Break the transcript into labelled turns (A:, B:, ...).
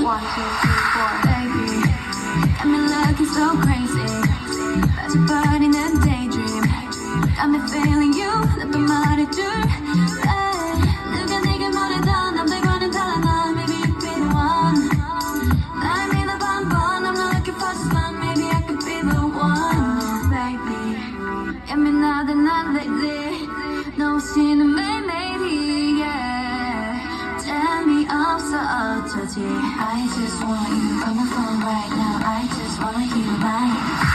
A: 1, 2, 3, 4.
B: Baby, got me looking so crazy. About your body in a daydream. Got me feeling you, 나도 말해줄. 누가 내게 말해도 남들과는 달라 난 maybe you be the one. 날 믿어 반번 I'm not looking for just one. Maybe I could be the one. Baby, 예민하다 난 lately. 놓치는 매일매일이 yeah. 재미없어 어쩌지. I just want you on my phone right now. I just wanna hear you right.